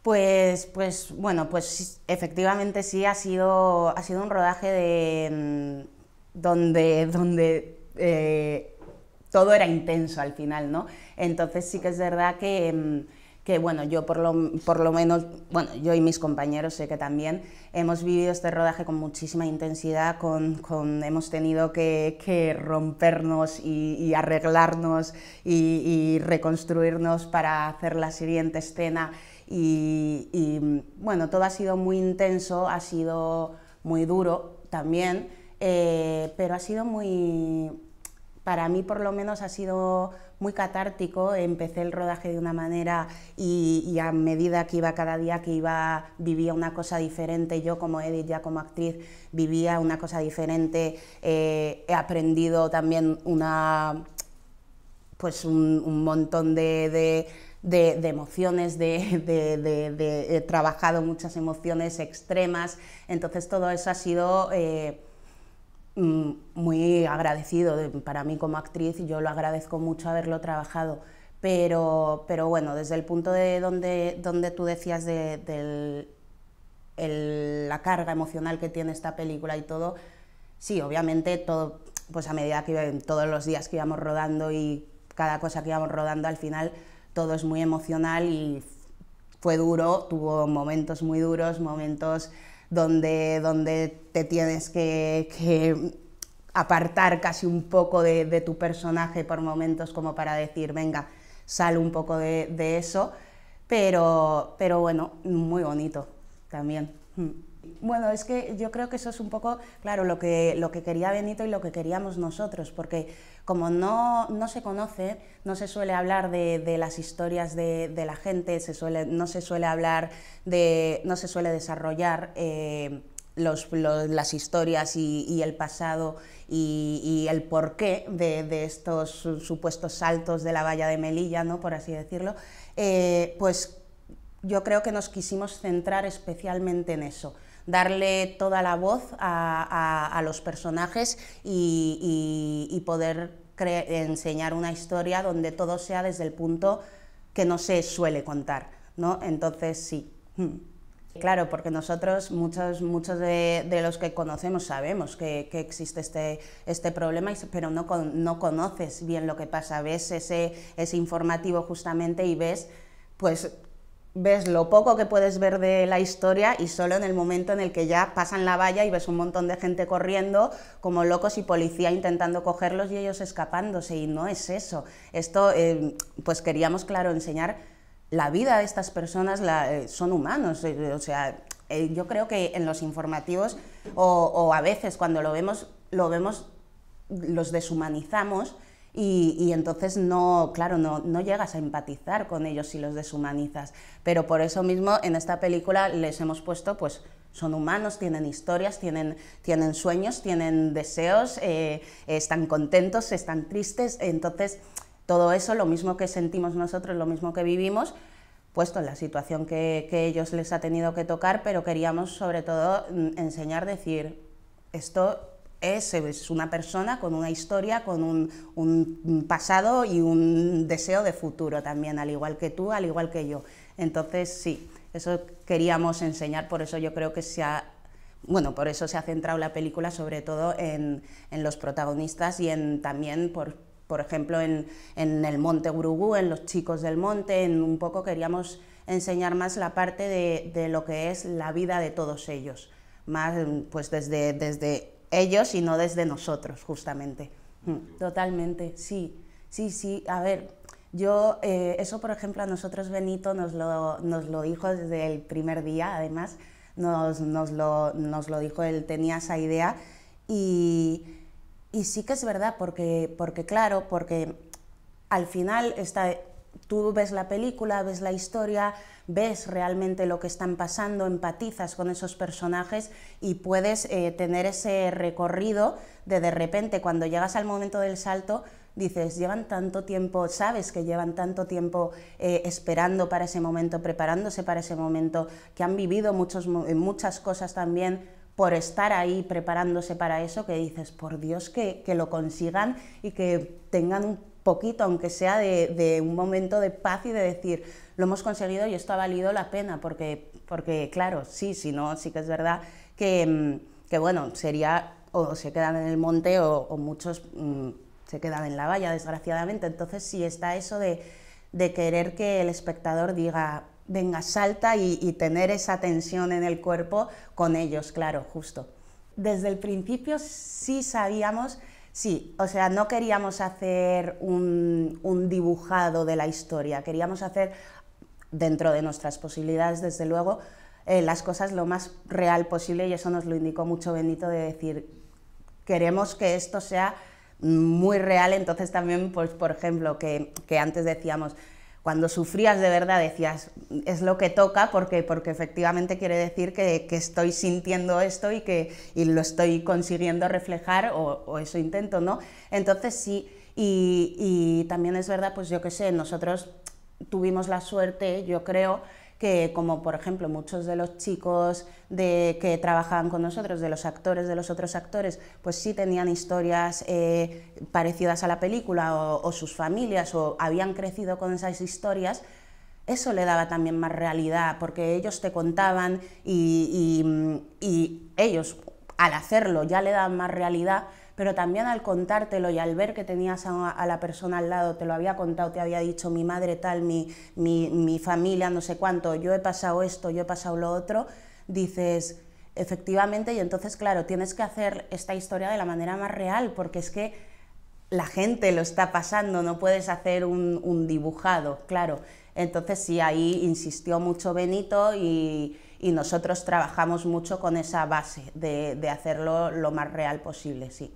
Bueno, pues sí, efectivamente sí ha sido un rodaje donde todo era intenso al final, ¿no? Entonces sí que es verdad que bueno, yo por lo menos, bueno, yo y mis compañeros sé que también hemos vivido este rodaje con muchísima intensidad, hemos tenido que rompernos y arreglarnos y reconstruirnos para hacer la siguiente escena bueno, todo ha sido muy intenso, ha sido muy duro también, pero ha sido muy, para mí por lo menos ha sido muy catártico. Empecé el rodaje de una manera y a medida que iba cada día que iba vivía una cosa diferente. Yo como Edith, ya como actriz, vivía una cosa diferente. He aprendido también pues un montón de emociones, he trabajado muchas emociones extremas, entonces todo eso ha sido muy agradecido para mí como actriz, y yo lo agradezco mucho haberlo trabajado, pero bueno, desde el punto de donde tú decías la carga emocional que tiene esta película y todo, sí, obviamente todo, pues a medida que todos los días que íbamos rodando y cada cosa que íbamos rodando, al final todo es muy emocional y fue duro, tuvo momentos muy duros, momentos donde te tienes que apartar casi un poco de tu personaje por momentos, como para decir, venga, sal un poco de eso, pero bueno, muy bonito también. Bueno, es que yo creo que eso es un poco, claro, lo que quería Benito y lo que queríamos nosotros, porque como no se conoce, no se suele hablar de las historias de la gente, no se suele hablar no se suele desarrollar las historias y el pasado y el porqué de estos supuestos saltos de la valla de Melilla, ¿no?, por así decirlo, pues yo creo que nos quisimos centrar especialmente en eso, darle toda la voz a los personajes y poder enseñar una historia donde todo sea desde el punto que no se suele contar, ¿no? Entonces sí. Claro, porque nosotros, muchos de los que conocemos sabemos que existe este problema, pero no conoces bien lo que pasa, ves ese informativo justamente y ves lo poco que puedes ver de la historia, y solo en el momento en el que ya pasan la valla y ves un montón de gente corriendo como locos y policía intentando cogerlos y ellos escapándose, y no es eso. Esto, pues queríamos, claro, enseñar la vida de estas personas, son humanos, o sea, yo creo que en los informativos o a veces cuando lo vemos, los deshumanizamos. Y entonces claro, no llegas a empatizar con ellos si los deshumanizas, pero por eso mismo en esta película les hemos puesto, pues son humanos, tienen historias, tienen sueños, tienen deseos, están contentos, están tristes, entonces todo eso, lo mismo que sentimos nosotros, lo mismo que vivimos, puesto en la situación que ellos les ha tenido que tocar, pero queríamos sobre todo enseñar, decir, esto es una persona con una historia, con un pasado y un deseo de futuro también, al igual que tú, al igual que yo. Entonces sí, eso queríamos enseñar, por eso yo creo que por eso se ha centrado la película sobre todo en los protagonistas y también, por ejemplo, en el Monte Gurugú, en los chicos del monte, un poco queríamos enseñar más la parte de lo que es la vida de todos ellos, más pues desde ellos y no desde nosotros, justamente. Totalmente, sí, a ver, eso por ejemplo a nosotros Benito nos lo dijo desde el primer día, además, nos lo dijo, él tenía esa idea, y sí que es verdad, porque claro, porque al final tú ves la película, ves la historia, ves realmente lo que están pasando, empatizas con esos personajes y puedes tener ese recorrido de repente cuando llegas al momento del salto, dices, llevan tanto tiempo, sabes que llevan tanto tiempo esperando para ese momento, preparándose para ese momento, que han vivido muchas cosas también por estar ahí preparándose para eso, que dices, por Dios, que lo consigan y que tengan poquito, aunque sea de un momento de paz y de decir, lo hemos conseguido y esto ha valido la pena, porque claro, sí, si no, sí que es verdad que bueno, sería, o se quedan en el monte o muchos se quedan en la valla, desgraciadamente. Entonces sí está eso de querer que el espectador diga, venga, salta y tener esa tensión en el cuerpo con ellos, claro, justo. Desde el principio sí sabíamos, sí, o sea, no queríamos hacer un dibujado de la historia, queríamos hacer, dentro de nuestras posibilidades, desde luego, las cosas lo más real posible, y eso nos lo indicó mucho Benito, de decir, queremos que esto sea muy real. Entonces también, pues, por ejemplo, que antes decíamos, cuando sufrías de verdad decías, es lo que toca, porque efectivamente quiere decir que estoy sintiendo esto y lo estoy consiguiendo reflejar, o eso intento, ¿no? Entonces sí, y también es verdad, pues yo qué sé, nosotros tuvimos la suerte, yo creo, que como por ejemplo muchos de los chicos que trabajaban con nosotros, de los actores, de los otros actores, pues sí tenían historias parecidas a la película, o sus familias, o habían crecido con esas historias. Eso le daba también más realidad, porque ellos te contaban y ellos, al hacerlo, ya le daban más realidad, pero también al contártelo y al ver que tenías a la persona al lado, te lo había contado, te había dicho, mi madre tal, mi familia, no sé cuánto, yo he pasado esto, yo he pasado lo otro, dices, efectivamente, y entonces, claro, tienes que hacer esta historia de la manera más real, porque es que la gente lo está pasando, no puedes hacer un dibujado, claro. Entonces sí, ahí insistió mucho Benito y nosotros trabajamos mucho con esa base de hacerlo lo más real posible, sí.